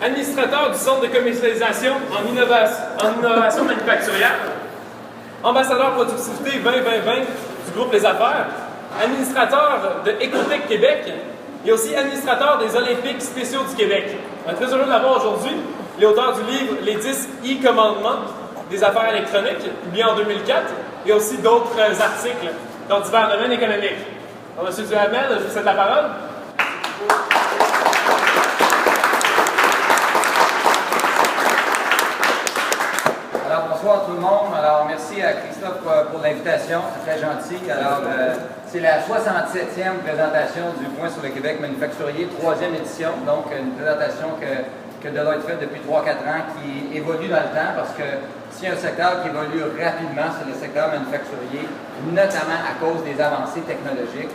administrateur du Centre de commercialisation en innovation manufacturière, ambassadeur productivité 2020 du groupe Les Affaires, administrateur de Écotech Québec et aussi administrateur des Olympiques spéciaux du Québec. On est très heureux de l'avoir aujourd'hui. Il est auteur du livre Les 10 e-commandements des affaires électroniques, publié en 2004, et aussi d'autres articles dans divers domaines économiques. Alors, M. Duhamel, je vous cède la parole. Alors, bonsoir tout le monde. Alors, merci à Christophe pour l'invitation. C'est très gentil. Alors, c'est la 67e présentation du Point sur le Québec manufacturier, 3e édition. Donc, une présentation que Deloitte fait depuis 3-4 ans, qui évolue dans le temps, parce que s'il y a un secteur qui évolue rapidement, c'est le secteur manufacturier, notamment à cause des avancées technologiques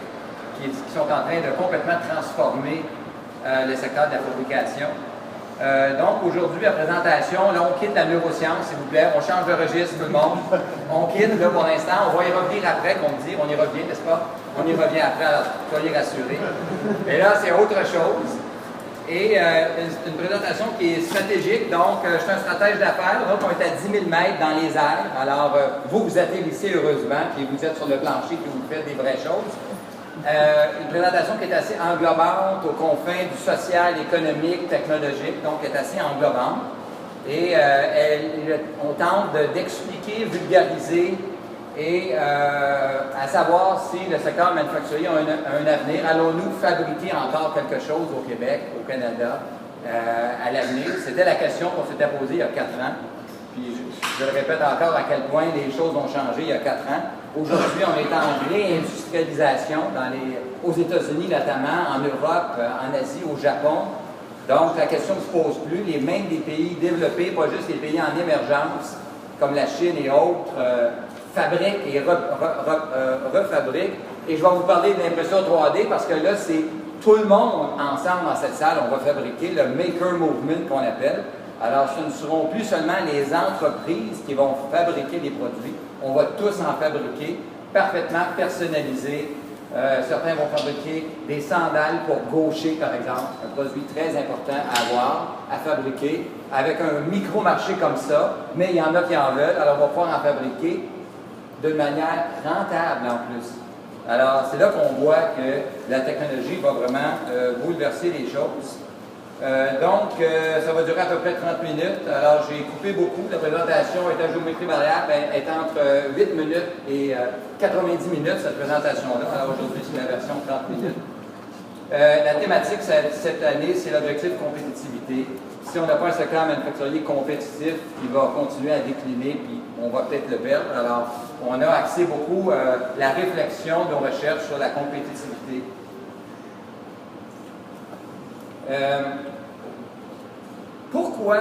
qui sont en train de complètement transformer le secteur de la fabrication. Donc, aujourd'hui, la présentation, là, on quitte la neuroscience, s'il vous plaît. On change de registre, tout le monde. On quitte, là, pour l'instant. On va y revenir après, qu'on me dit. On y revient, n'est-ce pas? On y revient après, alors, soyez rassurés. Et là, c'est autre chose. Et une présentation qui est stratégique. Donc, je suis un stratège d'affaires. Donc, on est à 10 000 mètres dans les airs. Alors, vous êtes ici, heureusement, puis vous êtes sur le plancher, puis vous faites des vraies choses. Une présentation qui est assez englobante aux confins du social, économique, technologique, donc qui est assez englobante. Et on tente d'expliquer, vulgariser et à savoir si le secteur manufacturier a un avenir. Allons-nous fabriquer encore quelque chose au Québec, au Canada, à l'avenir? C'était la question qu'on s'était posée il y a 4 ans. Puis je le répète encore à quel point les choses ont changé il y a 4 ans. Aujourd'hui, on est en réindustrialisation aux États-Unis notamment, en Europe, en Asie, au Japon. Donc, la question ne se pose plus. Même des pays développés, pas juste les pays en émergence, comme la Chine et autres, fabriquent et refabriquent. Et je vais vous parler de l'impression 3D parce que là, c'est tout le monde ensemble dans cette salle. On va fabriquer le Maker Movement qu'on appelle. Alors, ce ne seront plus seulement les entreprises qui vont fabriquer les produits. On va tous en fabriquer, parfaitement personnalisés. Certains vont fabriquer des sandales pour gaucher, par exemple, un produit très important à avoir, à fabriquer, avec un micro-marché comme ça, mais il y en a qui en veulent, alors on va pouvoir en fabriquer de manière rentable en plus. Alors, c'est là qu'on voit que la technologie va vraiment bouleverser les choses. Ça va durer à peu près 30 minutes. Alors, j'ai coupé beaucoup. La présentation est à géométrie variable, est entre 8 minutes et 90 minutes, cette présentation-là. Alors, aujourd'hui, c'est la version 30 minutes. La thématique cette année, c'est l'objectif compétitivité. Si on n'a pas un secteur manufacturier compétitif, il va continuer à décliner, puis on va peut-être le perdre. Alors, on a axé beaucoup la réflexion de nos recherches sur la compétitivité. Pourquoi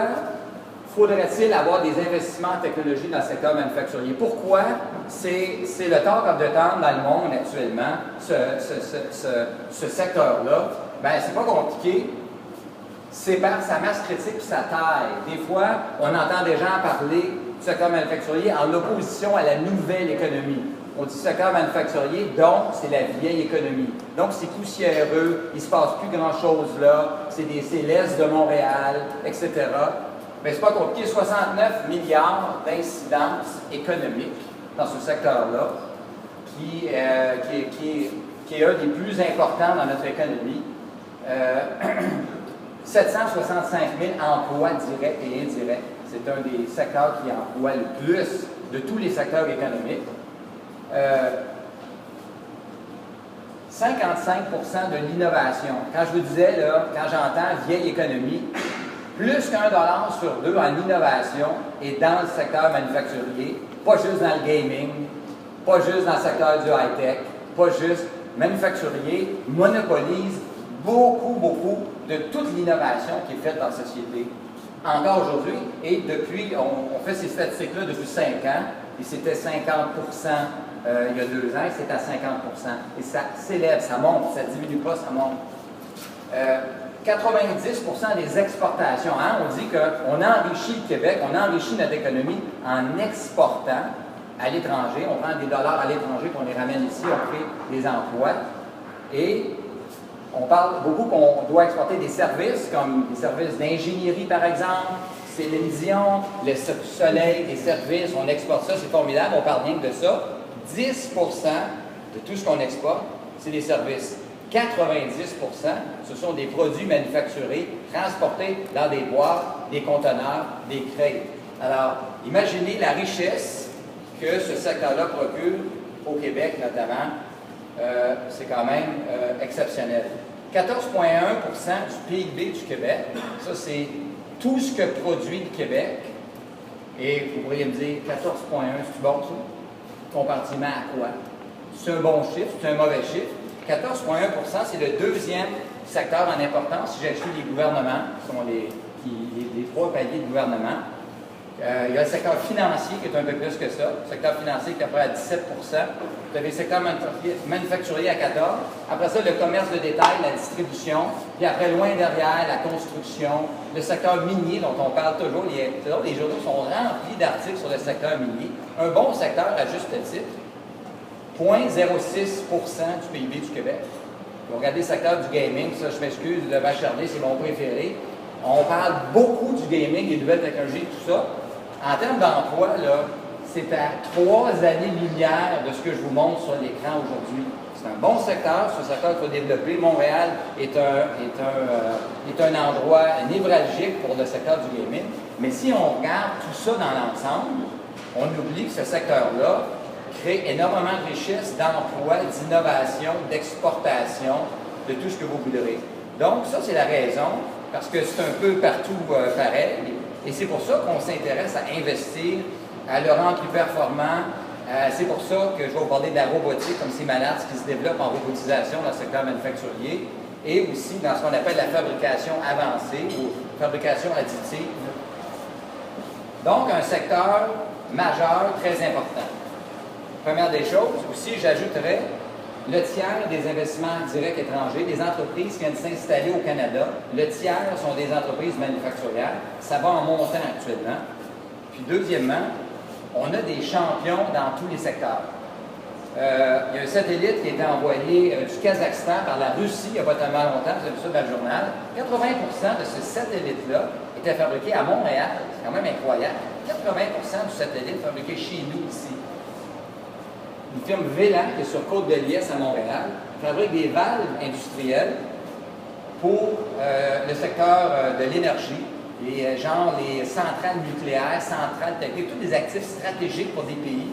faudrait-il avoir des investissements en technologie dans le secteur manufacturier? Pourquoi c'est le talk of the town dans le monde actuellement, ce secteur-là? Bien, c'est pas compliqué. C'est par sa masse critique et sa taille. Des fois, on entend des gens parler du secteur manufacturier en opposition à la nouvelle économie. On dit secteur manufacturier, donc c'est la vieille économie. Donc c'est poussiéreux, il ne se passe plus grand-chose là, c'est l'Est de Montréal, etc. Mais c'est pas compliqué, 69 milliards d'incidences économiques dans ce secteur-là, qui est un des plus importants dans notre économie. 765 000 emplois directs et indirects. C'est un des secteurs qui emploie le plus de tous les secteurs économiques. 55% de l'innovation. Quand je vous disais, là, quand j'entends vieille économie, plus qu'$1 sur 2 en innovation est dans le secteur manufacturier, pas juste dans le gaming, pas juste dans le secteur du high-tech, pas juste manufacturier, monopolise beaucoup de toute l'innovation qui est faite dans la société. Encore aujourd'hui, et depuis, on fait ces statistiques-là depuis 5 ans, et c'était 50% il y a 2 ans, et c'est à 50%. Et ça s'élève, ça monte, ça ne diminue pas, ça monte. 90% des exportations, hein, on dit qu'on enrichit le Québec, on enrichit notre économie en exportant à l'étranger, on prend des dollars à l'étranger, puis on les ramène ici, on crée des emplois. Et On parle beaucoup qu'on doit exporter des services, comme des services d'ingénierie, par exemple, c'est télévision, le soleil, des services, on exporte ça, c'est formidable, on parle rien que de ça. 10% de tout ce qu'on exporte, c'est des services. 90%, ce sont des produits manufacturés, transportés dans des boîtes, des conteneurs, des crêtes. Alors, imaginez la richesse que ce secteur-là procure au Québec, notamment. C'est quand même exceptionnel. 14,1% du PIB du Québec, ça c'est tout ce que produit le Québec. Et vous pourriez me dire, 14,1, c'est bon ça? Comparativement à quoi? C'est un bon chiffre, c'est un mauvais chiffre. 14,1%, c'est le deuxième secteur en importance si j'exclus les gouvernements, qui sont les trois paliers de gouvernement. Il y a le secteur financier qui est un peu plus que ça. Le secteur financier qui est à peu près à 17%. Vous avez le secteur manufacturier à 14%. Après ça, le commerce de détail, la distribution. Puis après, loin derrière, la construction. Le secteur minier dont on parle toujours. Les journaux sont remplis d'articles sur le secteur minier. Un bon secteur à juste titre. 0,06% du PIB du Québec. Vous regardez le secteur du gaming, ça je m'excuse, le Vachardet, c'est mon préféré. On parle beaucoup du gaming, des nouvelles technologies, tout ça. En termes d'emploi, c'est à 3 années-lumière de ce que je vous montre sur l'écran aujourd'hui. C'est un bon secteur, c'est un secteur qu'il faut développer. Montréal est un endroit névralgique pour le secteur du gaming. Mais si on regarde tout ça dans l'ensemble, on oublie que ce secteur-là crée énormément de richesses, d'emplois, d'innovation, d'exportation, de tout ce que vous voudrez. Donc, ça, c'est la raison, parce que c'est un peu partout pareil. Et c'est pour ça qu'on s'intéresse à investir, à le rendre plus performant. C'est pour ça que je vais vous parler de la robotique, comme c'est malade, ce qui se développe en robotisation dans le secteur manufacturier, et aussi dans ce qu'on appelle la fabrication avancée ou fabrication additive. Donc, un secteur majeur très important. Première des choses, aussi, j'ajouterais le tiers des investissements directs étrangers, des entreprises qui viennent s'installer au Canada. Le tiers sont des entreprises manufacturières. Ça va en montant actuellement. Puis deuxièmement, on a des champions dans tous les secteurs. Il y a un satellite qui a été envoyé du Kazakhstan par la Russie il n'y a pas tellement longtemps, vous avez vu ça dans le journal. 80% de ce satellite-là était fabriqué à Montréal. C'est quand même incroyable. 80% du satellite fabriqué chez nous ici. Une firme Vélan, qui est sur Côte-de-Liesse à Montréal, fabrique des valves industrielles pour le secteur de l'énergie, genre les centrales nucléaires, centrales techniques, tous des actifs stratégiques pour des pays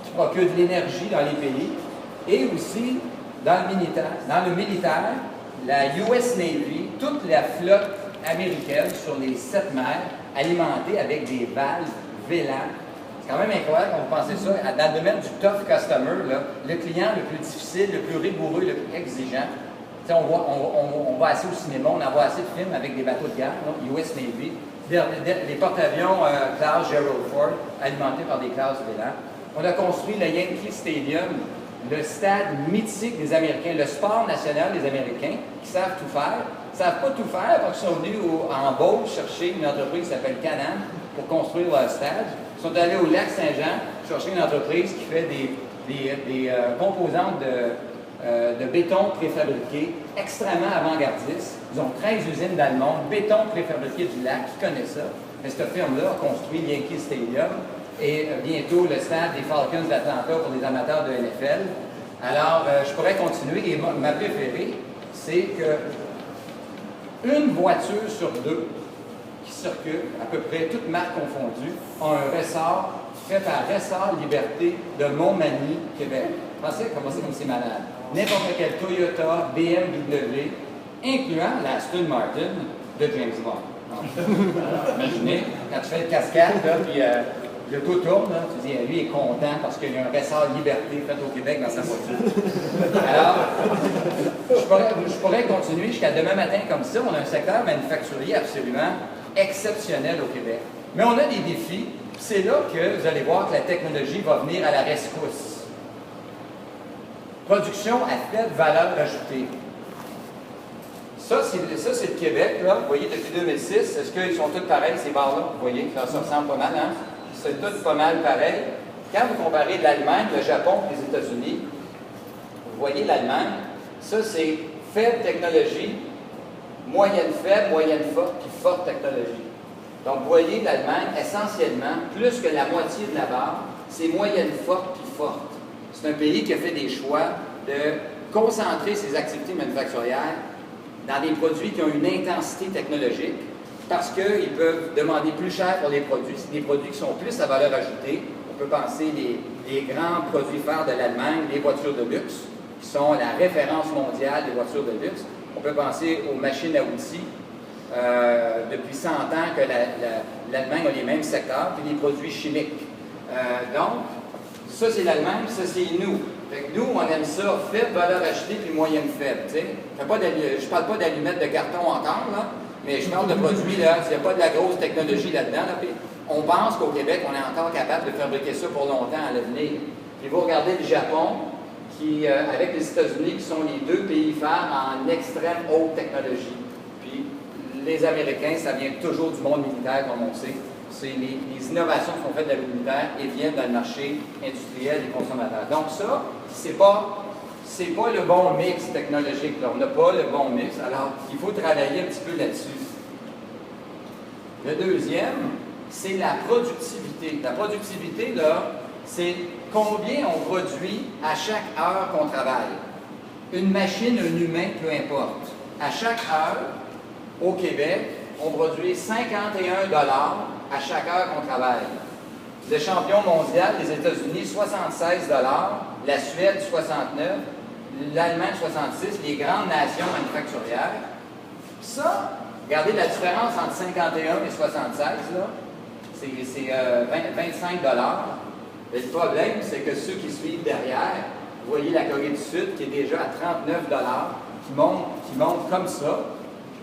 qui procurent de l'énergie dans les pays. Et aussi, dans le militaire, la US Navy, toute la flotte américaine sur les 7 mers, alimentée avec des valves Vélan. C'est quand même incroyable quand vous pensez ça. Dans le domaine du tough customer, le client le plus difficile, le plus rigoureux, le plus exigeant. On va assez au cinéma, on en voit assez de films avec des bateaux de guerre, US Navy, des porte-avions classe Gerald Ford, alimentés par des classes Vélan. On a construit le Yankee Stadium, le stade mythique des Américains, le sport national des Américains, qui savent tout faire. Ils ne savent pas tout faire parce qu'ils sont venus en Beauce chercher une entreprise qui s'appelle Can-Am pour construire leur stade. Ils sont allés au lac Saint-Jean chercher une entreprise qui fait des composantes de béton préfabriqué extrêmement avant-gardistes. Ils ont 13 usines dans le monde, béton préfabriqué du lac, qui connaît ça. Mais cette firme-là a construit Yankee Stadium et bientôt le stade des Falcons d'Atlanta pour les amateurs de NFL. Alors, je pourrais continuer. Et ma préférée, c'est que une voiture sur 2 qui circule, à peu près toutes marques confondues, a un ressort fait par Ressort Liberté de Montmagny, Québec. Pensez comment c'est malade. N'importe quel Toyota, BMW, incluant la Aston Martin de James Bond. Imaginez, quand tu fais le cascade, puis le tout tourne, là, tu dis, lui est content parce qu'il y a un Ressort Liberté fait au Québec dans sa voiture. Alors, je pourrais continuer jusqu'à demain matin comme ça. On a un secteur manufacturier absolument exceptionnel au Québec. Mais on a des défis. C'est là que vous allez voir que la technologie va venir à la rescousse. Production à faible valeur ajoutée. Ça, c'est le Québec, là. Vous voyez, depuis 2006, est-ce qu'ils sont tous pareils, ces barres-là? Vous voyez, ça ressemble pas mal, hein? C'est tout pas mal pareil. Quand vous comparez l'Allemagne, le Japon et les États-Unis, vous voyez l'Allemagne, ça, c'est faible technologie, moyenne faible, moyenne forte, puis forte technologie. Donc, vous voyez, l'Allemagne, essentiellement, plus que la moitié de la barre, c'est moyenne forte puis forte. C'est un pays qui a fait des choix de concentrer ses activités manufacturières dans des produits qui ont une intensité technologique parce qu'ils peuvent demander plus cher pour les produits. C'est des produits qui sont plus à valeur ajoutée. On peut penser les grands produits phares de l'Allemagne, les voitures de luxe, qui sont la référence mondiale des voitures de luxe. On peut penser aux machines à outils. Depuis 100 ans que l'Allemagne a les mêmes secteurs, puis les produits chimiques. Donc, ça c'est l'Allemagne, ça c'est nous. Fait que nous, on aime ça, faible valeur ajoutée puis moyenne faible. Je ne parle pas d'allumettes de carton encore, là, mais je parle de produits, là, il n'y a pas de la grosse technologie là-dedans. Là, on pense qu'au Québec, on est encore capable de fabriquer ça pour longtemps à l'avenir. Puis vous regardez le Japon, qui, avec les États-Unis, qui sont les deux pays phares en extrême haute technologie. Puis les Américains, ça vient toujours du monde militaire, comme on sait. C'est les innovations qui sont faites dans le militaire et viennent dans le marché industriel des consommateurs. Donc ça, c'est pas le bon mix technologique. Là. On n'a pas le bon mix. Alors, il faut travailler un petit peu là-dessus. Le deuxième, c'est la productivité. La productivité, là, c'est combien on produit à chaque heure qu'on travaille. Une machine, un humain, peu importe. À chaque heure, au Québec, on produit 51 $ à chaque heure qu'on travaille. Le champion mondial, les États-Unis, 76 $, la Suède, 69 $, l'Allemagne, 66 $, les grandes nations manufacturières. Ça, regardez la différence entre 51 et 76, là, c'est 25 $. Mais le problème, c'est que ceux qui suivent derrière, vous voyez la Corée du Sud qui est déjà à 39 $, qui monte comme ça.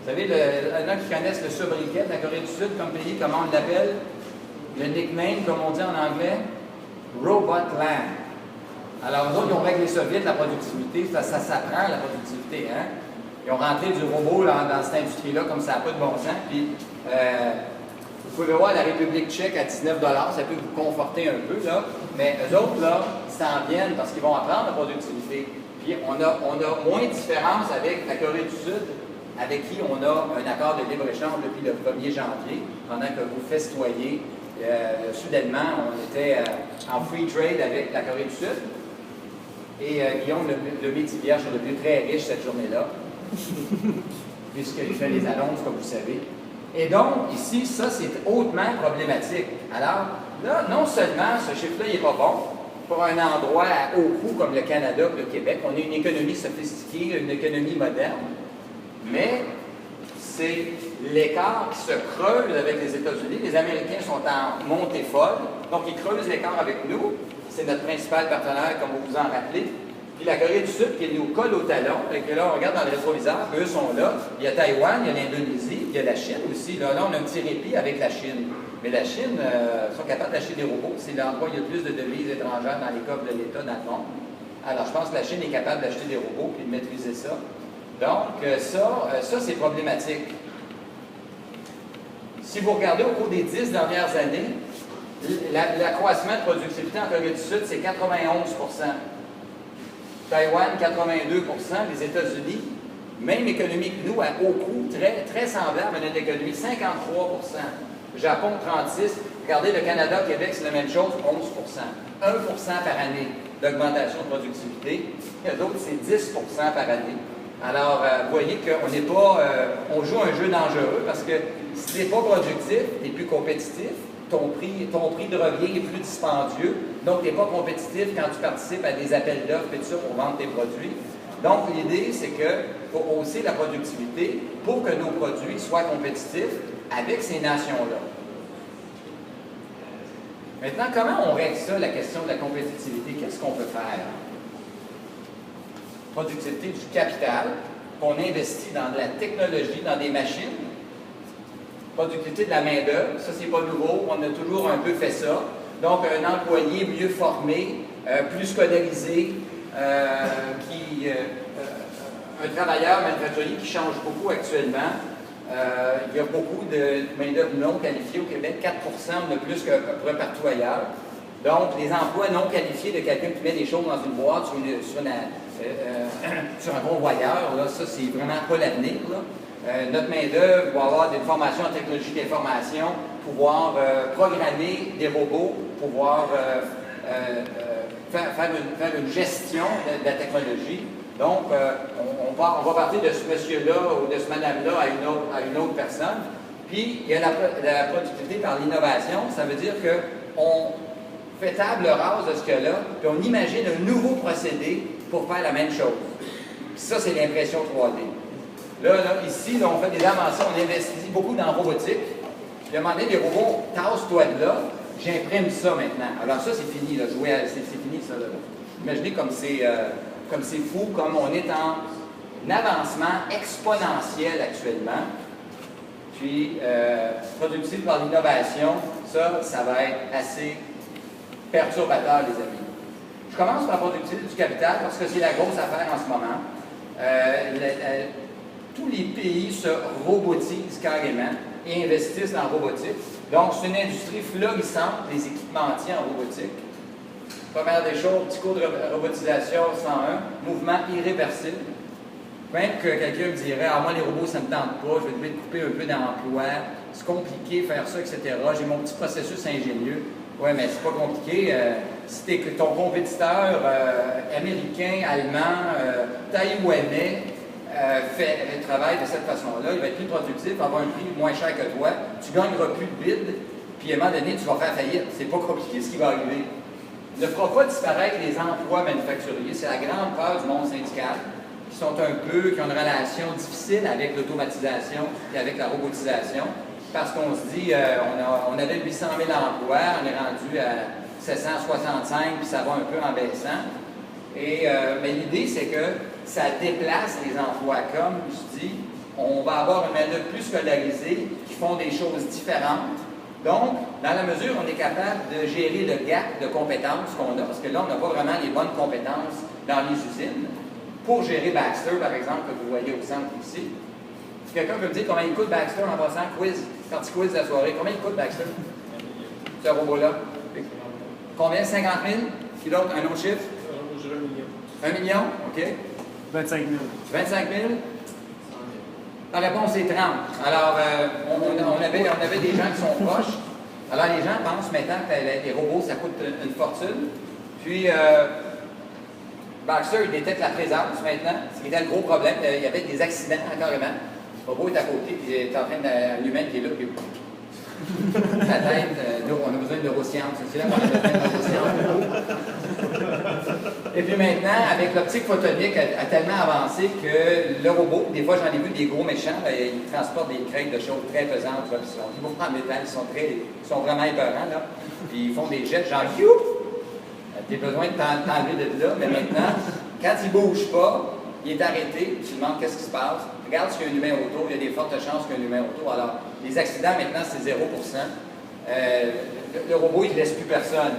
Vous savez, il y en a qui connaissent le sobriquet de la Corée du Sud comme pays, comment on l'appelle? Le nickname, comme on dit en anglais, Robot Land. Alors, nous autres, ils ont avec les Soviets la productivité, ça s'apprend la productivité, hein? Ils ont rentré du robot dans cette industrie-là comme ça n'a pas de bon sens. Puis, vous pouvez voir la République tchèque à 19 $, ça peut vous conforter un peu, là. Mais eux autres, là, s'en viennent parce qu'ils vont apprendre la productivité. Puis, on a moins de différence avec la Corée du Sud, avec qui on a un accord de libre-échange depuis le 1er janvier, pendant que vous festoyez. Soudainement, on était en free trade avec la Corée du Sud. Et Guillaume Lemay-Thivierge est devenu très riche cette journée-là, puisqu'il fait les annonces, comme vous savez. Et donc, ici, ça, c'est hautement problématique. Alors, là, non seulement ce chiffre-là, il n'est pas bon, pour un endroit à haut coût comme le Canada ou le Québec, on a une économie sophistiquée, une économie moderne, mais c'est l'écart qui se creuse avec les États-Unis. Les Américains sont en montée folle, donc ils creusent l'écart avec nous. C'est notre principal partenaire, comme vous vous en rappelez. Puis la Corée du Sud qui nous colle au talon. Et que là, on regarde dans le rétroviseur, eux sont là. Il y a Taïwan, il y a l'Indonésie, il y a la Chine aussi. Là, on a un petit répit avec la Chine. Mais la Chine sont capables d'acheter des robots. C'est l'endroit où il y a le plus de devises étrangères dans les coffres de l'État dans le monde. Alors, je pense que la Chine est capable d'acheter des robots et de maîtriser ça. Donc, ça c'est problématique. Si vous regardez au cours des 10 dernières années, l'accroissement de productivité en Corée du Sud, c'est 91 %. Taïwan, 82 %. Les États-Unis, même économie que nous, à haut coût, très, très semblable à notre économie, 53 %. Japon, 36 %. Regardez, le Canada, Québec, c'est la même chose, 11 %. 1 % par année d'augmentation de productivité. Et d'autres, c'est 10 % par année. Alors, vous voyez qu'on n'est pas... on joue un jeu dangereux parce que si tu n'es pas productif, tu es plus compétitif, ton prix de revient est plus dispendieux, donc tu n'es pas compétitif quand tu participes à des appels d'offres et tout ça pour vendre tes produits. Donc, l'idée, c'est qu'il faut hausser la productivité pour que nos produits soient compétitifs avec ces nations-là. Maintenant, comment on règle ça, la question de la compétitivité? Qu'est-ce qu'on peut faire? Productivité du capital, qu'on investit dans de la technologie, dans des machines. Productivité de la main-d'œuvre, ça c'est pas nouveau, on a toujours un peu fait ça. Donc un employé mieux formé, plus scolarisé, un travailleur manufacturier qui change beaucoup actuellement. Il y a beaucoup de main-d'œuvre non qualifiée au Québec, 4 % on a plus que partout ailleurs. Donc, les emplois non qualifiés de quelqu'un qui met des choses dans une boîte sur sur un convoyeur, là, ça, c'est vraiment pas l'avenir. Notre main-d'œuvre va avoir des formations en technologie d'information, pouvoir programmer des robots, pouvoir faire une gestion de la technologie. Donc, on va partir de ce monsieur-là ou de ce madame-là à une autre personne. Puis, il y a la productivité par l'innovation. Ça veut dire qu'on fait table rase de ce que là, puis on imagine un nouveau procédé pour faire la même chose. Puis ça, c'est l'impression 3D. Là, ici, là, on fait des avancées, on investit beaucoup dans la robotique. Puis à un moment donné, les robots, tasse-toi de là, j'imprime ça maintenant. Alors ça, c'est fini, là, c'est fini ça. Là. Imaginez comme c'est fou, comme on est en avancement exponentiel actuellement. Puis, productif par l'innovation, ça va être assez perturbateur, les amis. Je commence par la productivité du capital parce que c'est la grosse affaire en ce moment. Tous les pays se robotisent carrément et investissent dans la robotique. Donc, c'est une industrie florissante, les équipementiers en robotique. Première des choses, petit cours de robotisation 101, mouvement irréversible. Même que quelqu'un me dirait, ah, moi les robots ça ne me tente pas, je vais devoir couper un peu d'emploi, c'est compliqué faire ça, etc. J'ai mon petit processus ingénieux. Oui, mais c'est pas compliqué. Si ton compétiteur américain, allemand, taïwanais travaille de cette façon-là, il va être plus productif, avoir un prix moins cher que toi, tu ne gagneras plus de bid, puis à un moment donné, tu vas faire faillite. C'est pas compliqué ce qui va arriver. Ne fera pas disparaître les emplois manufacturiers. C'est la grande peur du monde syndical, qui ont une relation difficile avec l'automatisation et avec la robotisation, parce qu'on se dit, on avait 800 000 emplois, on est rendu à 765, puis ça va un peu en baissant. Mais l'idée, c'est que ça déplace les emplois comme, je dis, on va avoir une main-d'œuvre plus scolarisée, qui font des choses différentes. Donc, dans la mesure où on est capable de gérer le gap de compétences qu'on a, parce que là, on n'a pas vraiment les bonnes compétences dans les usines, pour gérer Baxter, par exemple, que vous voyez au centre ici. Si quelqu'un veut me dire combien il coûte Baxter en passant, petit quiz de la soirée, combien il coûte Baxter, ce robot-là? Combien? 50 000? Puis l'autre, un autre chiffre? Je dirais 1 1 million. million? OK. 25 000. 25 000? La réponse est 30. Alors, on avait des gens qui sont proches. Alors, les gens pensent maintenant que les robots, ça coûte une fortune. Puis, Baxter, il détecte la présence maintenant. C'était le gros problème. Il y avait des accidents, carrément. Le robot est à côté, puis il est en train l'humain qui est là, puis la tête, on a besoin de neurosciences. C'est là qu'on a besoin de neurosciences. Et puis maintenant, avec l'optique photonique a tellement avancé que le robot, des fois j'en ai vu des gros méchants, ils transportent des crêtes de choses très pesantes, ils sont beaucoup en métal, ils sont vraiment épeurants, là. Puis ils font des jets, genre youp! Tu as besoin de t'enlever de là, mais maintenant, quand il ne bouge pas, il est arrêté, tu te demandes qu'est-ce qui se passe. Regarde s'il y a un humain autour, il y a des fortes chances qu'il y ait un humain autour. Alors, les accidents maintenant, c'est 0%. Le robot, il ne laisse plus personne.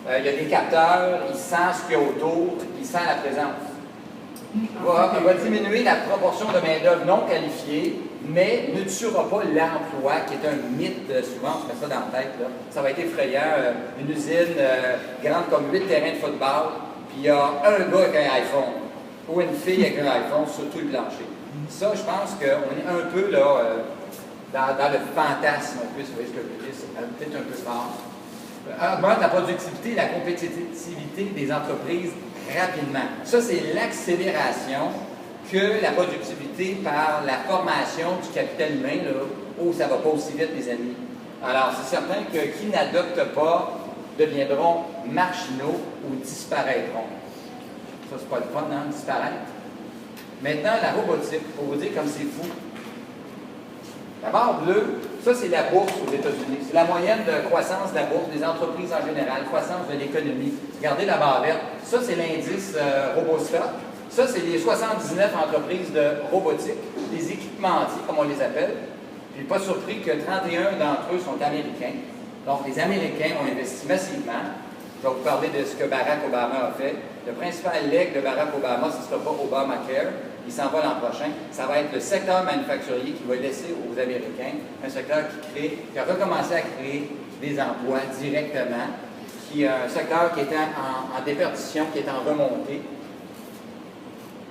Il y a des capteurs, il sent ce qu'il y a autour, il sent la présence. Il va diminuer la proportion de main-d'œuvre non qualifiée, mais ne tuera pas l'emploi, qui est un mythe, souvent on se met ça dans la tête. Là. Ça va être effrayant. Une usine grande comme 8 terrains de football, puis il y a un gars avec un iPhone, ou une fille avec un iPhone sur tout le plancher. Ça, je pense qu'on est un peu là, dans le fantasme, un peu, si vous voyez ce que je veux dire, c'est peut-être un peu fort. Augmente la productivité et la compétitivité des entreprises rapidement. Ça, c'est l'accélération que la productivité par la formation du capital humain, là, où ça ne va pas aussi vite, les amis. Alors, c'est certain que qui n'adoptent pas deviendront marginaux ou disparaîtront. Ça, c'est pas le fun, hein, disparaître. Maintenant, la robotique, pour vous dire comme c'est fou. La barre bleue, ça, c'est la bourse aux États-Unis. C'est la moyenne de croissance de la bourse, des entreprises en général, croissance de l'économie. Regardez la barre verte. Ça, c'est l'indice RoboStock. Ça, c'est les 79 entreprises de robotique, les équipementiers, comme on les appelle. Je n'ai pas surpris que 31 d'entre eux sont américains. Donc, les Américains ont investi massivement. Je vais vous parler de ce que Barack Obama a fait. Le principal leg de Barack Obama, ce ne sera pas Obamacare. Il s'en va l'an prochain. Ça va être le secteur manufacturier qui va laisser aux Américains un secteur qui a recommencé à créer des emplois directement, un secteur qui est en déperdition, qui est en remontée.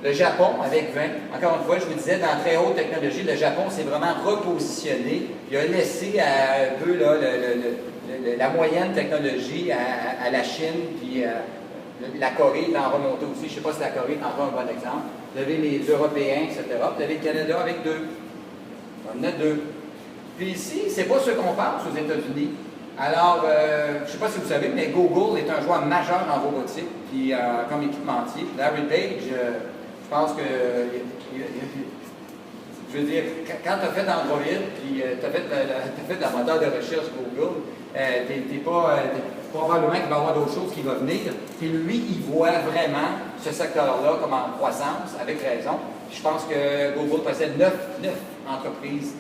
Le Japon, avec 20, encore une fois, je vous disais, dans la très haute technologie, le Japon s'est vraiment repositionné. Il a laissé un peu là, la moyenne technologie à la Chine, puis la Corée est en remontée aussi. Je ne sais pas si la Corée est encore un bon exemple. Vous avez les Européens, etc. Vous avez le Canada avec 2. On en a 2. Puis ici, c'est pas ce qu'on pense aux États-Unis. Alors, je ne sais pas si vous savez, mais Google est un joueur majeur en robotique, puis comme équipementier. Larry Page, je pense que, je veux dire, quand tu as fait Android, puis tu as fait la moteur de recherche Google, probablement qu'il va y avoir d'autres choses qui vont venir. Puis lui, il voit vraiment ce secteur-là comme en croissance, avec raison. Je pense que Google possède 9 entreprises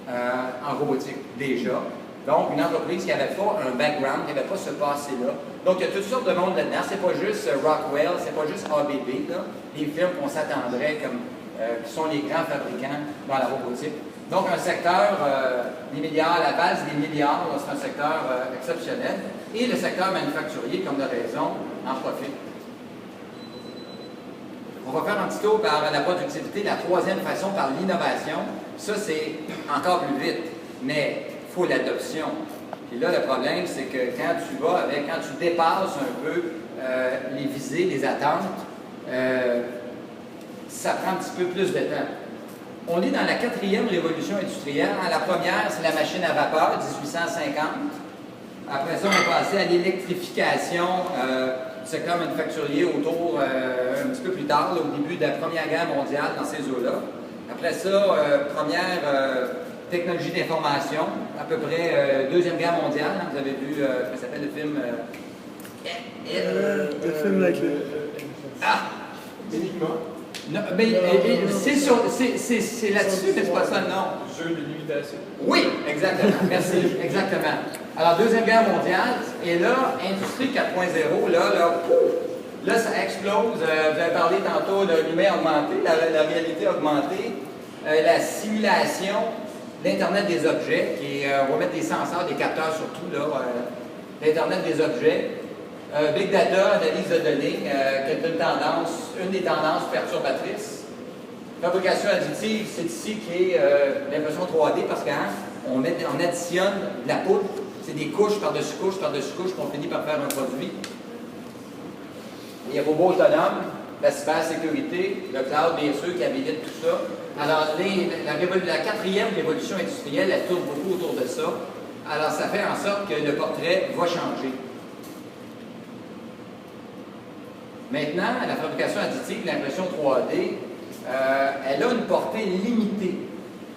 en robotique déjà. Donc, une entreprise qui n'avait pas un background, qui n'avait pas ce passé-là. Donc, il y a toutes sortes de monde là-dedans. C'est pas juste Rockwell, c'est pas juste ABB, là, les firmes qu'on s'attendrait comme qui sont les grands fabricants dans la robotique. Donc, un secteur, des milliards, la base des milliards, c'est un secteur exceptionnel. Et le secteur manufacturier, comme de raison, en profite. On va faire un petit tour par la productivité. La troisième façon, par l'innovation. Ça, c'est encore plus vite. Mais il faut l'adoption. Et là, le problème, c'est que quand tu dépasses un peu les visées, les attentes, ça prend un petit peu plus de temps. On est dans la 4e révolution industrielle. La première, c'est la machine à vapeur, 1850. Après ça, on est passé à l'électrification du secteur manufacturier autour, un petit peu plus tard, là, au début de la Première Guerre mondiale, dans ces eaux-là. Après ça, première technologie d'information, à peu près Deuxième Guerre mondiale. Vous avez vu, comment s'appelle le film? Le film avec le... Enigma. Non, mais c'est là-dessus, mais c'est pas ça, non. Jeu de limitation. Oui, exactement. Merci, exactement. Alors, Deuxième Guerre mondiale, et là, Industrie 4.0, là, ça explose. Vous avez parlé tantôt de l'humain augmenté, la réalité augmentée, la simulation, l'Internet des objets, qui est, on va mettre des senseurs, des capteurs surtout, là, l'Internet des objets. Big Data, analyse de données, qui est une des tendances perturbatrices. Fabrication additive, c'est ici qui est l'impression 3D parce qu'on additionne de la poudre. C'est des couches par-dessus couches par-dessus couches qu'on finit par faire un produit. Les robots autonomes, la cybersécurité, le cloud, bien sûr, qui habilite tout ça. Alors, la 4e révolution industrielle, elle tourne beaucoup autour de ça. Alors, ça fait en sorte que le portrait va changer. Maintenant, la fabrication additive, l'impression 3D, elle a une portée limitée.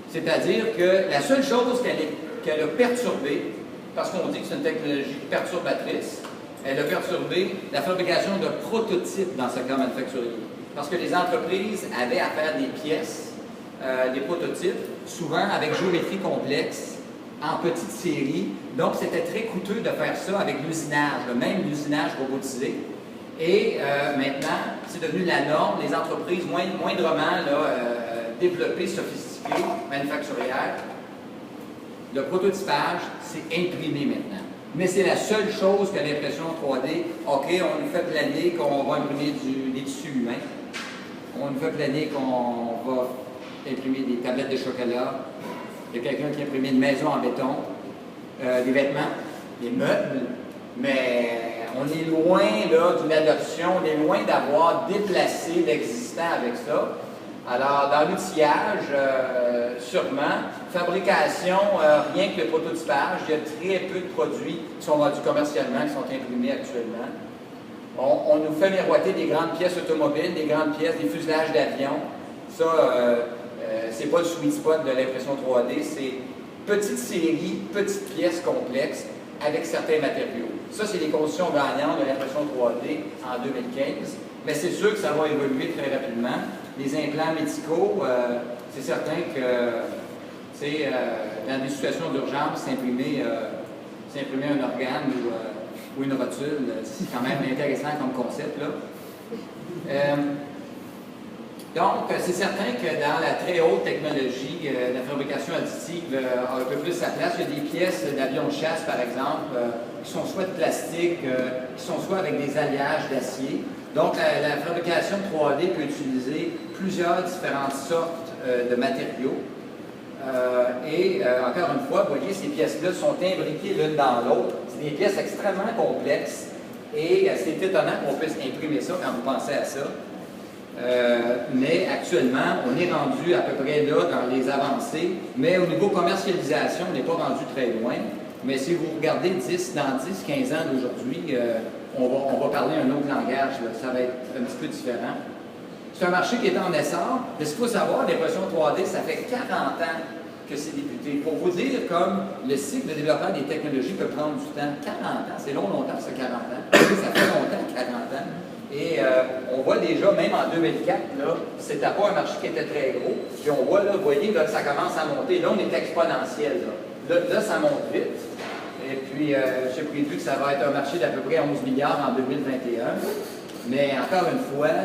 C'est-à-dire que la seule chose qu'elle a perturbée, parce qu'on dit que c'est une technologie perturbatrice, elle a perturbé la fabrication de prototypes dans le secteur manufacturier. Parce que les entreprises avaient à faire des pièces, des prototypes, souvent avec géométrie complexe, en petite série. Donc, c'était très coûteux de faire ça avec l'usinage, même l'usinage robotisé. Et maintenant, c'est devenu la norme. Les entreprises moindrement développées, sophistiquées, manufacturières, le prototypage, c'est imprimé maintenant. Mais c'est la seule chose que l'impression 3D. OK, on nous fait planer qu'on va imprimer des tissus humains. On nous fait planer qu'on va imprimer des tablettes de chocolat. Il y a quelqu'un qui a imprimé une maison en béton, des vêtements, des meubles. Mais on est loin d'une adoption, on est loin d'avoir déplacé l'existant avec ça. Alors, dans l'outillage, sûrement. Fabrication, rien que le prototypage, il y a très peu de produits qui sont vendus commercialement, qui sont imprimés actuellement. On nous fait miroiter des grandes pièces automobiles, des grandes pièces, des fuselages d'avions. Ça, c'est pas le sweet spot de l'impression 3D, c'est petite série, petites pièces complexes avec certains matériaux. Ça, c'est les conditions gagnantes de l'impression 3D en 2015, mais c'est sûr que ça va évoluer très rapidement. Les implants médicaux, c'est certain que dans des situations d'urgence, s'imprimer un organe ou une rotule, c'est quand même intéressant comme concept, là. Donc, c'est certain que dans la très haute technologie, la fabrication additive a un peu plus sa place. Il y a des pièces d'avions de chasse, par exemple, qui sont soit de plastique, qui sont soit avec des alliages d'acier. Donc, la fabrication 3D peut utiliser plusieurs différentes sortes de matériaux. Encore une fois, vous voyez, ces pièces-là sont imbriquées l'une dans l'autre. C'est des pièces extrêmement complexes et c'est étonnant qu'on puisse imprimer ça quand vous pensez à ça. Mais actuellement, on est rendu à peu près là dans les avancées, mais au niveau commercialisation, on n'est pas rendu très loin. Mais si vous regardez dans 10-15 ans d'aujourd'hui, on va parler un autre langage, là. Ça va être un petit peu différent. C'est un marché qui est en essor, mais ce qu'il faut savoir, l'impression 3D, ça fait 40 ans que c'est débuté. Pour vous dire, comme le cycle de développement des technologies peut prendre du temps, 40 ans, c'est longtemps, c'est 40 ans. Ça fait longtemps, 40 ans. Et on voit déjà, même en 2004, c'était pas un marché qui était très gros. Puis on voit, là, vous voyez, là, ça commence à monter. Là, on est exponentiel. Là, ça monte vite. Et puis, j'ai prévu que ça va être un marché d'à peu près 11 milliards en 2021. Mais encore une fois,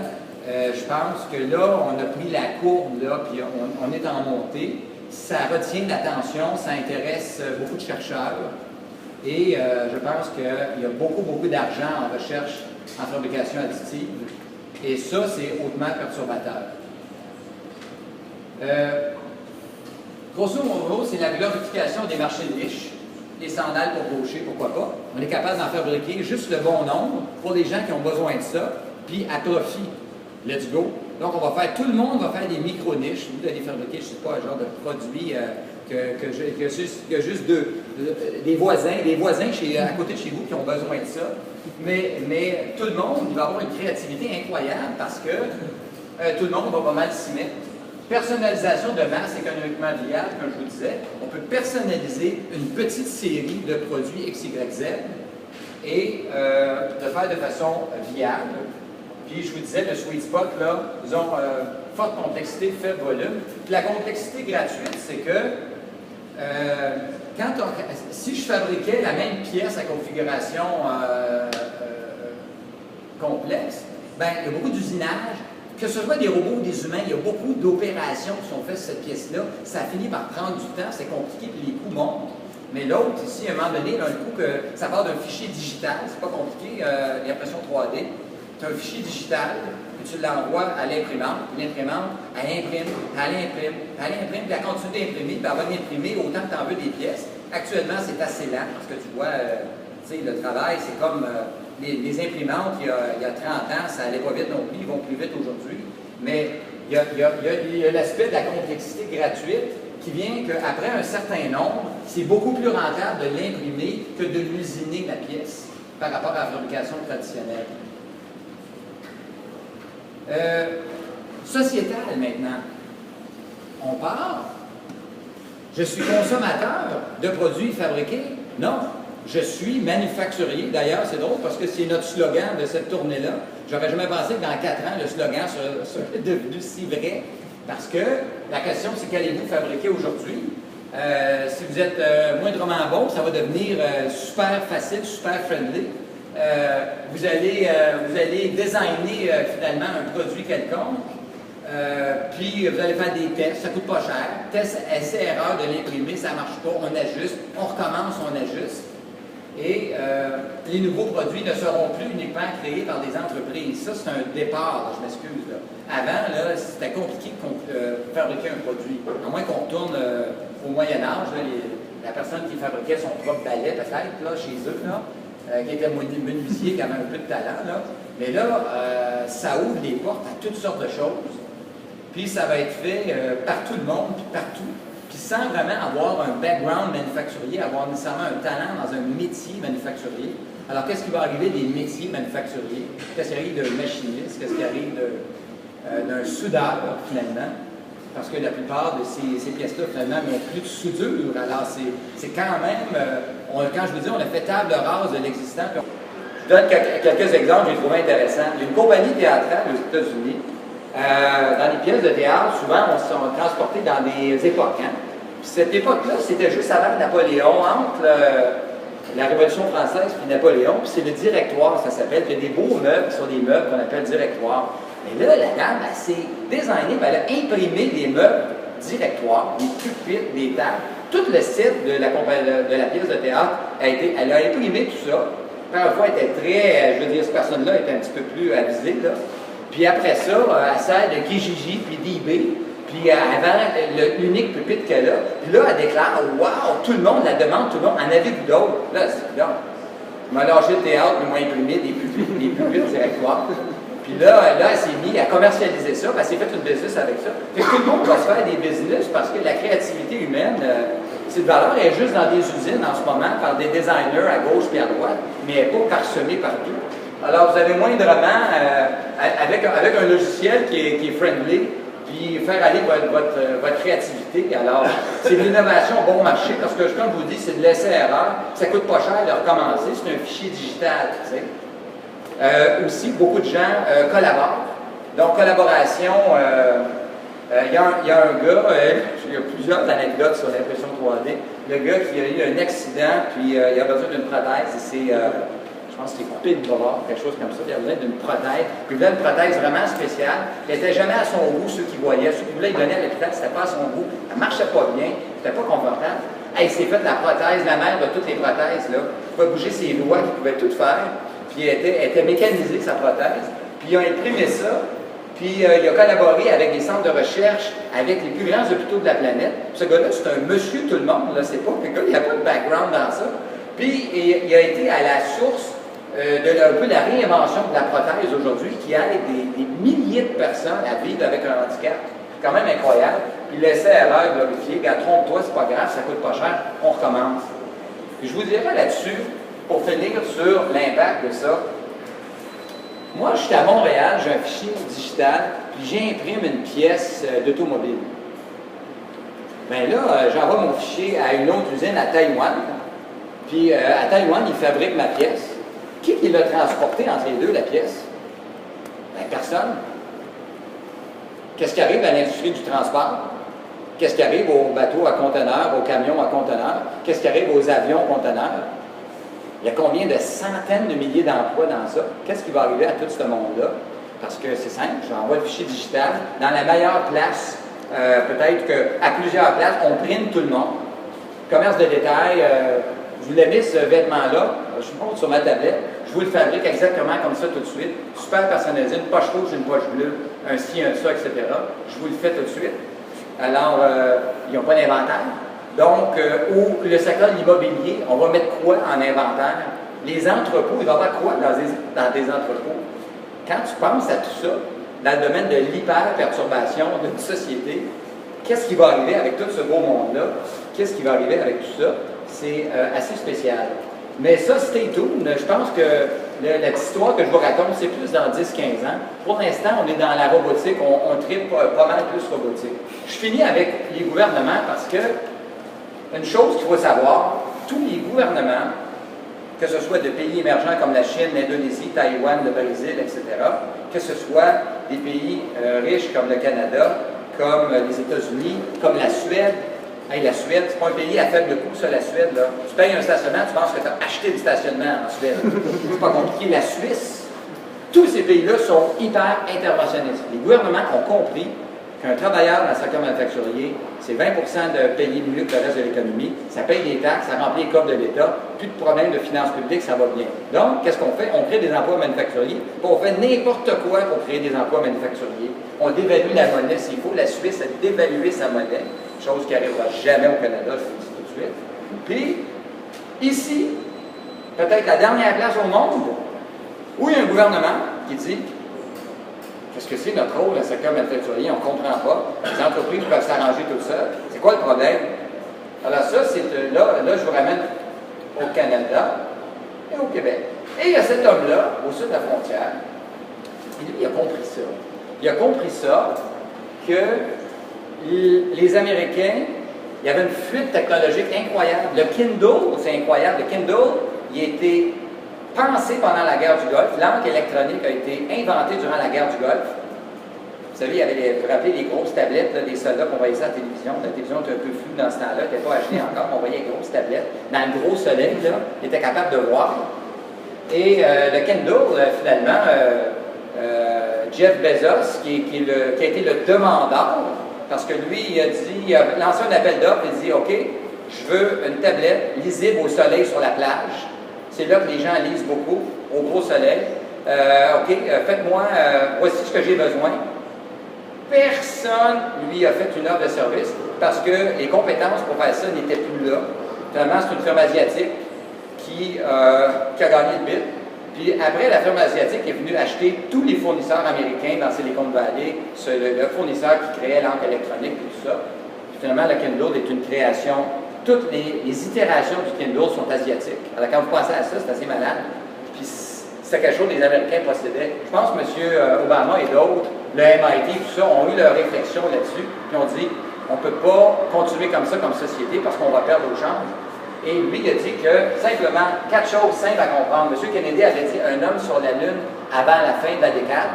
je pense que là, on a pris la courbe, là, puis on est en montée. Ça retient l'attention, ça intéresse beaucoup de chercheurs. Et je pense qu'il y a beaucoup d'argent en recherche en fabrication additive. Et ça, c'est hautement perturbateur. Grosso modo, c'est la glorification des marchés de niche. Les sandales pour gaucher, pourquoi pas. On est capable d'en fabriquer juste le bon nombre pour les gens qui ont besoin de ça, puis à profit. Let's go. Donc, tout le monde va faire des micro-niches. Vous allez fabriquer, je ne sais pas, un genre de produit que juste des voisins à côté de chez vous qui ont besoin de ça. Mais tout le monde, il va avoir une créativité incroyable parce que tout le monde va pas mal s'y mettre. Personnalisation de masse économiquement viable, comme je vous disais. On peut personnaliser une petite série de produits XYZ et de faire de façon viable. Puis je vous disais, le sweet spot, là, disons, forte complexité, faible volume. Puis la complexité gratuite, c'est que si je fabriquais la même pièce à configuration complexe, ben, il y a beaucoup d'usinage. Que ce soit des robots ou des humains, il y a beaucoup d'opérations qui sont faites sur cette pièce-là. Ça finit par prendre du temps, c'est compliqué, puis les coûts montent. Mais l'autre, ici, à un moment donné, un coup que ça part d'un fichier digital, c'est pas compliqué, l'impression 3D. Tu as un fichier digital, puis tu l'envoies à l'imprimante, puis l'imprimante, elle imprime, puis elle continue d'imprimer, puis elle va l'imprimer autant que tu en veux des pièces. Actuellement, c'est assez lent, parce que tu vois, tu sais, le travail, c'est comme les imprimantes, il y a 30 ans, ça n'allait pas vite non plus, ils vont plus vite aujourd'hui. Mais il y a l'aspect de la complexité gratuite qui vient qu'après un certain nombre, c'est beaucoup plus rentable de l'imprimer que de l'usiner la pièce par rapport à la fabrication traditionnelle. Sociétal maintenant. On part. Je suis consommateur de produits fabriqués? Non. Je suis manufacturier. D'ailleurs, c'est drôle parce que c'est notre slogan de cette tournée-là. J'aurais jamais pensé que dans 4 ans, le slogan serait devenu si vrai. Parce que la question, c'est qu'allez-vous fabriquer aujourd'hui? Si vous êtes moindrement bon, ça va devenir super facile, super friendly. Vous allez designer finalement un produit quelconque, puis vous allez faire des tests, ça ne coûte pas cher. Test, essai, erreur de l'imprimer, ça ne marche pas, on ajuste, on recommence, on ajuste. Et les nouveaux produits ne seront plus uniquement créés par des entreprises. Ça, c'est un départ, là, je m'excuse. Avant, là, c'était compliqué de fabriquer un produit. À moins qu'on retourne au Moyen-Âge, la personne qui fabriquait son propre balai, peut-être, là, chez eux, là, qui était menuisier, qui avait un peu de talent. Là. Mais là, ça ouvre les portes à toutes sortes de choses. Puis ça va être fait par tout le monde, puis partout. Puis sans vraiment avoir un background manufacturier, avoir nécessairement un talent dans un métier manufacturier. Alors, qu'est-ce qui va arriver des métiers manufacturiers? Qu'est-ce qui arrive d'un machiniste? Qu'est-ce qui arrive d'un soudeur, finalement? Parce que la plupart de ces pièces-là, finalement, n'ont plus de soudure. Alors, c'est quand même, quand je vous dis, on a fait table rase de l'existant. Je donne quelques exemples que j'ai trouvé intéressants. Il y a une compagnie théâtrale aux États-Unis. Dans les pièces de théâtre, souvent, on se sont transportés dans des époques. Hein? Puis cette époque-là, c'était juste avant Napoléon, entre la Révolution française et Napoléon. Puis c'est le directoire, ça s'appelle. Il y a des beaux meubles qui sont des meubles qu'on appelle directoires. Mais là, la dame, elle s'est designée, elle a imprimé des meubles directoires, des pupitres, des tables. Tout le site de la pièce de théâtre, elle a imprimé tout ça. première fois, elle était très, je veux dire, cette personne-là était un petit peu plus avisée, là. Puis après ça, elle sert de Kijiji, puis d'eBay, puis avant l'unique pupitre qu'elle a. Puis là, elle déclare, waouh, tout le monde la demande, tout le monde, en avez-vous d'autres? Là, c'est donc. Je m'ai lâché le théâtre, puis moi imprimé des pupitres directoires. Puis là, elle s'est mise à commercialiser ça, puis elle s'est fait une business avec ça. Fait que tout le monde va se faire des business parce que la créativité humaine, cette valeur est juste dans des usines en ce moment, par des designers à gauche et à droite, mais elle n'est pas parsemée partout. Alors, vous avez moindrement, avec un logiciel qui est friendly, puis faire aller votre créativité. Alors, c'est de l'innovation bon marché, parce que, comme je vous dis, c'est de l'essai-erreur. Ça ne coûte pas cher de recommencer, c'est un fichier digital, tu sais. Aussi, beaucoup de gens collaborent. Donc, collaboration, il y a un gars, il y a plusieurs anecdotes sur l'impression 3D. Le gars qui a eu un accident, puis il a besoin d'une prothèse, et je pense qu'il s'est coupé le bras, quelque chose comme ça, il a besoin d'une prothèse. Puis il voulait une prothèse vraiment spéciale. Elle n'était jamais à son goût, ceux qui voyaient. Ceux qui voulaient lui donner à l'hôpital, c'était pas à son goût. Elle ne marchait pas bien, c'était pas confortable. Il s'est fait la prothèse, la mère de toutes les prothèses, là. Il pouvait bouger ses doigts, il pouvait tout faire. Puis elle était mécanisée, sa prothèse. Puis il a imprimé ça. Puis il a collaboré avec des centres de recherche, avec les plus grands hôpitaux de la planète. Ce gars-là, c'est un monsieur tout le monde, là, c'est pas le gars, il n'y a pas de background dans ça. Puis il a été à la source un peu la réinvention de la prothèse aujourd'hui qui aide des milliers de personnes à vivre avec un handicap. C'est quand même incroyable. Puis l'essai-erreur glorifié, trompe-toi, c'est pas grave, ça coûte pas cher, on recommence. Puis je vous dirais là-dessus, pour finir sur l'impact de ça, moi, je suis à Montréal, j'ai un fichier digital, puis j'imprime une pièce d'automobile. Bien là, j'envoie mon fichier à une autre usine à Taïwan, puis à Taïwan, ils fabriquent ma pièce. Qui l'a transporté entre les deux, la pièce? Bien, personne. Qu'est-ce qui arrive à l'industrie du transport? Qu'est-ce qui arrive aux bateaux à conteneurs, aux camions à conteneurs? Qu'est-ce qui arrive aux avions conteneurs? Il y a combien de centaines de milliers d'emplois dans ça? Qu'est-ce qui va arriver à tout ce monde-là? Parce que c'est simple, j'envoie le fichier digital dans la meilleure place. Peut-être qu'à plusieurs places, on prime tout le monde. Commerce de détail, je vous l'ai mis ce vêtement-là, je vous montre sur ma tablette, je vous le fabrique exactement comme ça tout de suite, super personnalisé, une poche rouge, une poche bleue, un ci, un ça, etc. Je vous le fais tout de suite. Alors, ils n'ont pas d'inventaire. Donc, le secteur de l'immobilier, on va mettre quoi en inventaire? Les entrepôts, il va y avoir quoi dans des entrepôts? Quand tu penses à tout ça, dans le domaine de l'hyper-perturbation d'une société, qu'est-ce qui va arriver avec tout ce beau monde-là? Qu'est-ce qui va arriver avec tout ça? C'est assez spécial. Mais ça, stay tuned. Je pense que la petite histoire que je vous raconte, c'est plus dans 10-15 ans. Pour l'instant, on est dans la robotique, on tripe pas mal plus robotique. Je finis avec les gouvernements parce que une chose qu'il faut savoir, tous les gouvernements, que ce soit de pays émergents comme la Chine, l'Indonésie, Taïwan, le Brésil, etc., que ce soit des pays riches comme le Canada, comme les États-Unis, comme la Suède. Hey, la Suède, c'est pas un pays à faible coût, ça, la Suède. Là. Tu payes un stationnement, tu penses que tu as acheté du stationnement en Suède. C'est pas compliqué. La Suisse, tous ces pays-là sont hyper interventionnistes. Les gouvernements ont compris qu'un travailleur dans le secteur manufacturier, c'est 20 de payer mieux que le reste de l'économie. Ça paye des taxes, ça remplit les coffres de l'État, plus de problèmes de finances publiques, ça va bien. Donc, qu'est-ce qu'on fait? On crée des emplois manufacturiers, puis on fait n'importe quoi pour créer des emplois manufacturiers. On dévalue la monnaie s'il faut. La Suisse a dévalué sa monnaie, chose qui n'arrivera jamais au Canada, je vous le dis tout de suite. Puis, ici, peut-être la dernière place au monde, où il y a un gouvernement qui dit qu'est-ce que c'est notre rôle dans le secteur manufacturier? On ne comprend pas. Les entreprises peuvent s'arranger toutes seules. C'est quoi le problème? Alors ça, c'est là, je vous ramène au Canada et au Québec. Et il y a cet homme-là, au sud de la frontière, et lui, il a compris ça. Il a compris ça, que les Américains, il y avait une fuite technologique incroyable. Le Kindle, c'est incroyable. Le Kindle, il a été pensé pendant la guerre du Golfe. L'encre électronique a été inventée durant la guerre du Golfe. Vous savez, il y avait, vous vous rappelez, les grosses tablettes là, des soldats qu'on voyait ça à la télévision. La télévision était un peu floue dans ce temps-là, elle n'était pas achetée encore, mais on voyait les grosses tablettes. Dans le gros soleil, là, il était capable de voir. Et le Kindle, finalement, Jeff Bezos, qui a été le demandeur, parce que lui, il a lancé un appel d'offres, il dit « OK, je veux une tablette lisible au soleil sur la plage. » C'est là que les gens lisent beaucoup, au gros soleil. OK, faites-moi, voici ce que j'ai besoin. Personne lui a fait une offre de service parce que les compétences pour faire ça n'étaient plus là. Finalement, c'est une firme asiatique qui a gagné le bid. Puis après, la firme asiatique est venue acheter tous les fournisseurs américains dans Silicon Valley, le fournisseur qui créait l'encre électronique et tout ça. Puis finalement, le Kindle est une création. Toutes les itérations du Kindle sont asiatiques. Alors quand vous pensez à ça, c'est assez malade. Puis c'est quelque chose que les Américains possédaient. Je pense que M. Obama et d'autres, le MIT, tout ça, ont eu leur réflexion là-dessus, puis ont dit, on ne peut pas continuer comme ça comme société parce qu'on va perdre au change. Et lui, il a dit que, simplement, 4 choses simples à comprendre. M. Kennedy avait dit, un homme sur la Lune avant la fin de la décade.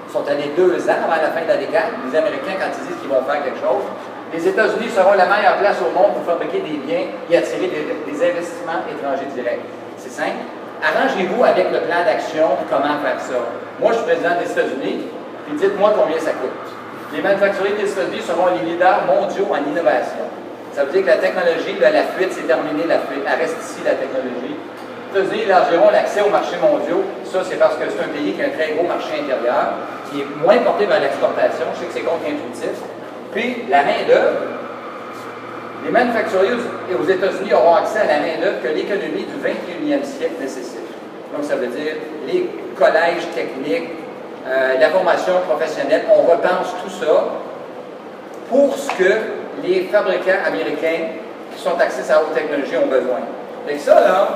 Ils sont allés 2 ans avant la fin de la décade. Les Américains, quand ils disent qu'ils vont faire quelque chose, les États-Unis seront la meilleure place au monde pour fabriquer des biens et attirer des investissements étrangers directs. C'est simple. Arrangez-vous avec le plan d'action, comment faire ça. Moi, je suis président des États-Unis, puis dites-moi combien ça coûte. Les manufacturiers des États-Unis seront les leaders mondiaux en innovation. Ça veut dire que la technologie, la fuite, c'est terminé, la fuite. Elle reste ici, la technologie. Les États-Unis élargiront l'accès aux marchés mondiaux. Ça, c'est parce que c'est un pays qui a un très gros marché intérieur, qui est moins porté vers l'exportation. Je sais que c'est contre-intuitif. Puis, la main-d'œuvre. Les manufacturiers aux États-Unis auront accès à la main-d'œuvre que l'économie du 21e siècle nécessite. Donc, ça veut dire les collèges techniques, la formation professionnelle. On repense tout ça pour ce que les fabricants américains qui sont axés sur la haute technologie ont besoin. Fait que ça, là,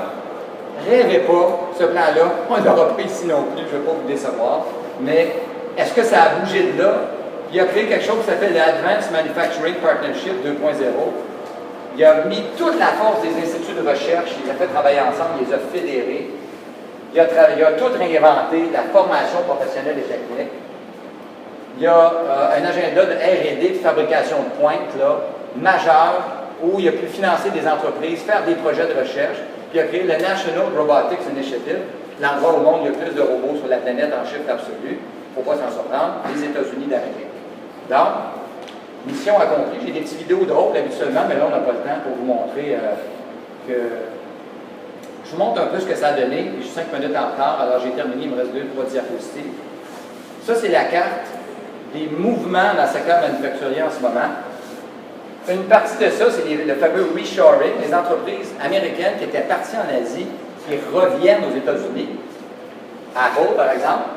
rêvez pas, ce plan-là, on ne l'aura pas ici non plus, je ne veux pas vous décevoir, mais est-ce que ça a bougé de là? Il a créé quelque chose qui s'appelle l'Advanced Manufacturing Partnership 2.0. Il a mis toute la force des instituts de recherche, il les a fait travailler ensemble, il les a fédérés. Il a tout réinventé, la formation professionnelle et technique. Il y a un agenda de R&D, de fabrication de pointe, là, majeur, où il a pu financer des entreprises, faire des projets de recherche. Puis il a créé le National Robotics Initiative, l'endroit au monde où il y a plus de robots sur la planète en chiffre absolu. Il ne faut pas s'en surprendre, les États-Unis d'Amérique. Donc, mission accomplie. J'ai des petites vidéos drôles habituellement, mais là, on n'a pas le temps pour vous montrer que... Je vous montre un peu ce que ça a donné. Je suis 5 minutes en retard, alors j'ai terminé, il me reste 2-3 diapositives. Ça, c'est la carte des mouvements dans le secteur manufacturier en ce moment. Une partie de ça, c'est le fameux reshoring, les entreprises américaines qui étaient parties en Asie, qui reviennent aux États-Unis. Apple, par exemple.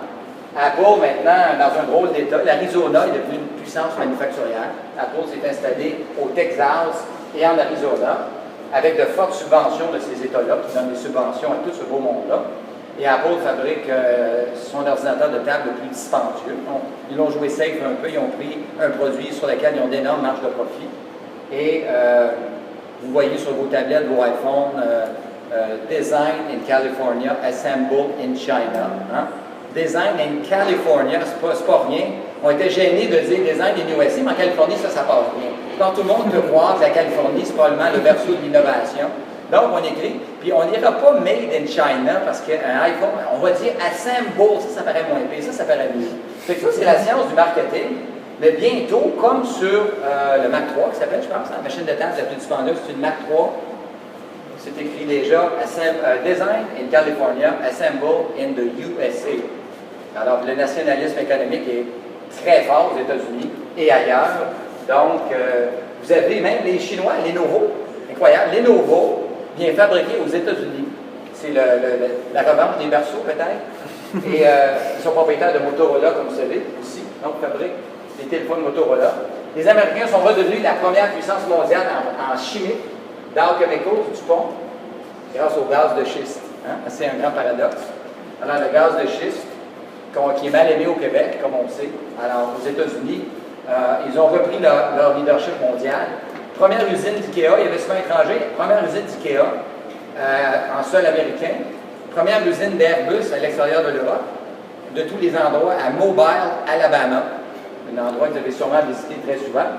Apple, maintenant, dans un drôle d'État, l'Arizona est devenue une puissance manufacturière. Apple s'est installé au Texas et en Arizona, avec de fortes subventions de ces États-là, qui donnent des subventions à tout ce beau monde-là. Et Apple fabrique son ordinateur de table le plus dispendieux. Ils l'ont joué safe un peu, ils ont pris un produit sur lequel ils ont d'énormes marges de profit. Et vous voyez sur vos tablettes, vos iPhones, Design in California, Assembled in China. Hein? Design in California, c'est pas rien. On était gênés de dire Design in USA, mais en Californie, ça passe bien. Quand tout le monde peut croire que la Californie, c'est probablement le berceau de l'innovation. Donc, on écrit, puis on n'ira pas Made in China, parce qu'un iPhone, on va dire Assembled, ça paraît moins pire, ça paraît mieux. Fait que ça, c'est la science du marketing. Mais bientôt, comme sur le Mac 3, qui s'appelle, je pense, la machine de temps la plus dispendue, c'est une Mac 3. C'est écrit déjà Design in California, Assembled in the USA. Alors, le nationalisme économique est très fort aux États-Unis et ailleurs. Donc, vous avez même les Chinois, Lenovo, incroyable, Lenovo vient fabriquer aux États-Unis. C'est la revente des berceaux, peut-être. Et ils sont propriétaires de Motorola, comme vous savez, aussi. Donc, ils fabriquent des téléphones Motorola. Les Américains sont redevenus la première puissance mondiale en chimie, Dow Chemical, DuPont, grâce au gaz de schiste. Hein? C'est un grand paradoxe. Alors, le gaz de schiste, qui est mal aimé au Québec, comme on le sait. Alors, aux États-Unis, ils ont repris leur leadership mondial. Première usine d'IKEA, il y avait souvent étranger. Première usine d'IKEA en sol américain. Première usine d'Airbus à l'extérieur de l'Europe. De tous les endroits, à Mobile, Alabama. Un endroit que vous avez sûrement visité très souvent.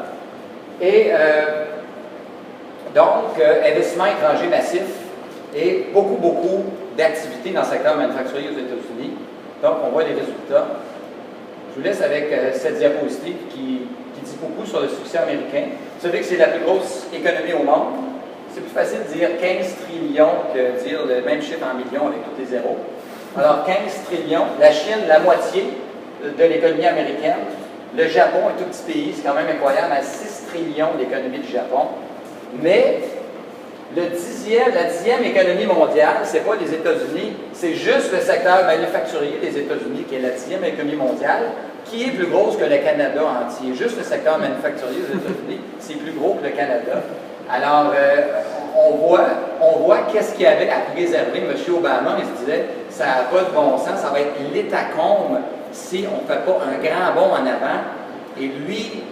Et donc, investissement étranger massif et beaucoup d'activités dans le secteur manufacturier aux États-Unis. Donc, on voit les résultats. Je vous laisse avec cette diapositive qui dit beaucoup sur le succès américain. Vous savez que c'est la plus grosse économie au monde. c'est plus facile de dire 15 trillions que dire le même chiffre en millions avec tous les zéros. Alors 15 trillions, la Chine, la moitié de l'économie américaine. Le Japon, un tout petit pays, c'est quand même incroyable, à 6 trillions l'économie du Japon. Mais la 10e économie mondiale, c'est pas les États-Unis, c'est juste le secteur manufacturier des États-Unis qui est la 10e économie mondiale, qui est plus grosse que le Canada entier. Juste le secteur manufacturier des États-Unis, c'est plus gros que le Canada. Alors, on voit qu'est-ce qu'il y avait à préserver. M. Obama, il se disait, ça n'a pas de bon sens, ça va être l'hécatombe si on ne fait pas un grand bond en avant. Et lui,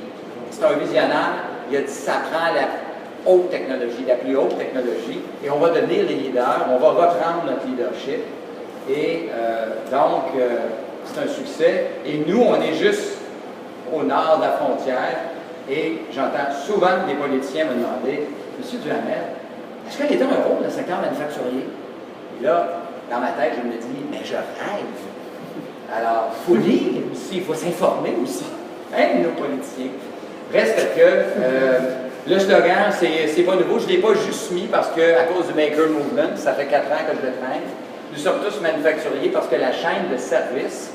c'est un visionnaire, il a dit, ça prend la haute technologie, la plus haute technologie, et on va devenir les leaders, on va reprendre notre leadership. Et donc, c'est un succès. Et nous, on est juste au nord de la frontière. Et j'entends souvent des politiciens me demander, Monsieur Duhamel, est-ce que l'État a un rôle dans le secteur manufacturier? Et là, dans ma tête, je me dis, mais je rêve. Alors, il faut lire aussi, il faut s'informer aussi. Hein, nos politiciens. Reste que le slogan, c'est pas nouveau. Je ne l'ai pas juste mis parce que, à cause du Maker Movement, ça fait 4 ans que je le traîne. Nous sommes tous manufacturiers parce que la chaîne de services,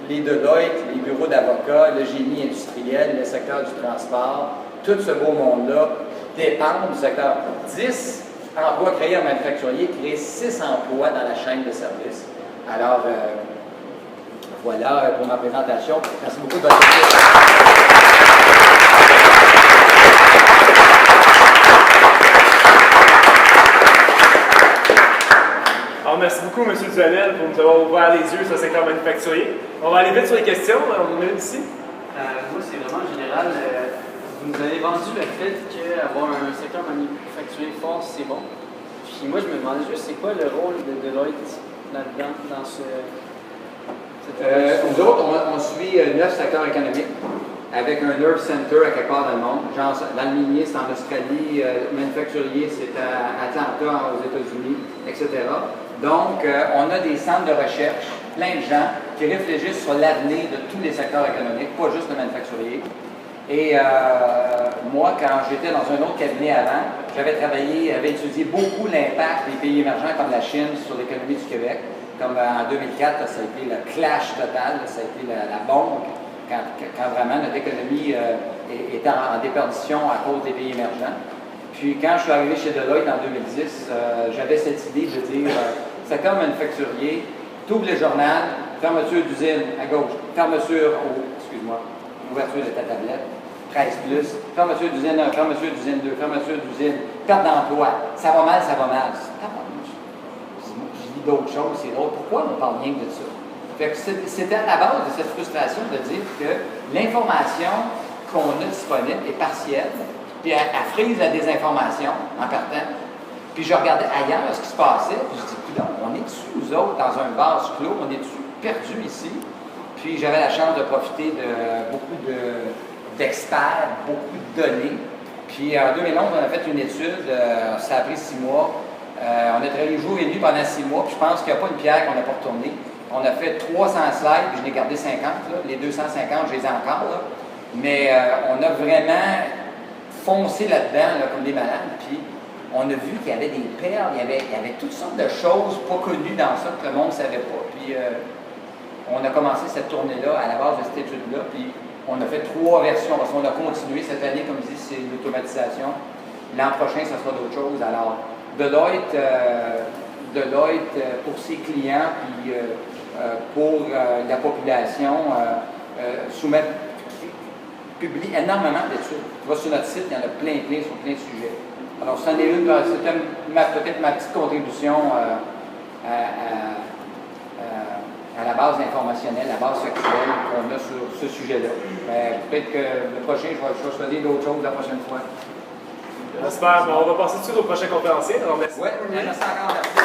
les Deloitte, les bureaux d'avocats, le génie industriel, le secteur du transport, tout ce beau monde-là dépend du secteur. 10 emplois créés en manufacturier créent 6 emplois dans la chaîne de services. Alors, voilà pour ma présentation. Merci beaucoup de votre attention. Alors, merci beaucoup, M. Duhamel, pour nous avoir ouvert les yeux sur le secteur manufacturier. On va aller vite sur les questions. On est ici. Moi, c'est vraiment général. Vous nous avez vendu le fait qu'avoir un secteur manufacturier fort, c'est bon. Puis moi, je me demandais juste, c'est quoi le rôle de Deloitte là-dedans, dans cette nous autres, on suit 9 secteurs économiques avec un Nerve Center à quelque part dans le monde. Genre, dans le minier, c'est en Australie, manufacturier, c'est à Atlanta, aux États-Unis, etc. Donc, on a des centres de recherche, plein de gens qui réfléchissent sur l'avenir de tous les secteurs économiques, pas juste le manufacturier. Et moi, quand j'étais dans un autre cabinet avant, j'avais étudié beaucoup l'impact des pays émergents comme la Chine sur l'économie du Québec. Comme en 2004, ça a été le clash total, ça a été la bombe, quand vraiment notre économie était en déperdition à cause des pays émergents. Puis quand je suis arrivé chez Deloitte en 2010, j'avais cette idée de dire, secteur manufacturier, t'ouvres le journal, fermeture d'usine à gauche, ouverture de ta tablette, 13+, fermeture d'usine 1, fermeture d'usine 2, fermeture d'usine, perte d'emploi, ça va mal, ça va mal. Je lis d'autres choses, c'est drôle. Pourquoi on ne parle rien de ça? Fait que c'était à la base de cette frustration de dire que l'information qu'on a disponible est partielle, puis elle frise la désinformation en partant. Puis je regardais ailleurs ce qui se passait, puis je dis, on est dessus, nous autres, dans un vase clos, on est dessus, perdus ici. Puis j'avais la chance de profiter de beaucoup d'experts, beaucoup de données. Puis en 2011, on a fait une étude, ça a pris 6 mois. On a travaillé jour et nuit pendant 6 mois, puis je pense qu'il n'y a pas une pierre qu'on n'a pas retournée. On a fait 300 slides, puis je n'ai gardé 50, là. Les 250, je les ai encore, là. Mais on a vraiment foncé là-dedans, là, comme des malades, puis on a vu qu'il y avait des perles, il y avait toutes sortes de choses pas connues dans ça que le monde ne savait pas. Puis on a commencé cette tournée-là à la base de cette étude-là, puis on a fait 3 versions, parce qu'on a continué cette année, comme je dis, c'est l'automatisation. L'an prochain, ça sera d'autres choses. Alors, Deloitte, pour ses clients, puis pour la population, publie énormément d'études. Tu vas sur notre site, il y en a plein sur plein de sujets. Alors, c'en est une, c'était peut-être ma petite contribution à la base informationnelle, la base factuelle qu'on a sur ce sujet-là. Peut-être que le prochain, je vais choisir d'autres choses la prochaine fois. J'espère. On va passer tout de suite au prochain conférencier. Alors, merci. Oui, merci encore. Merci.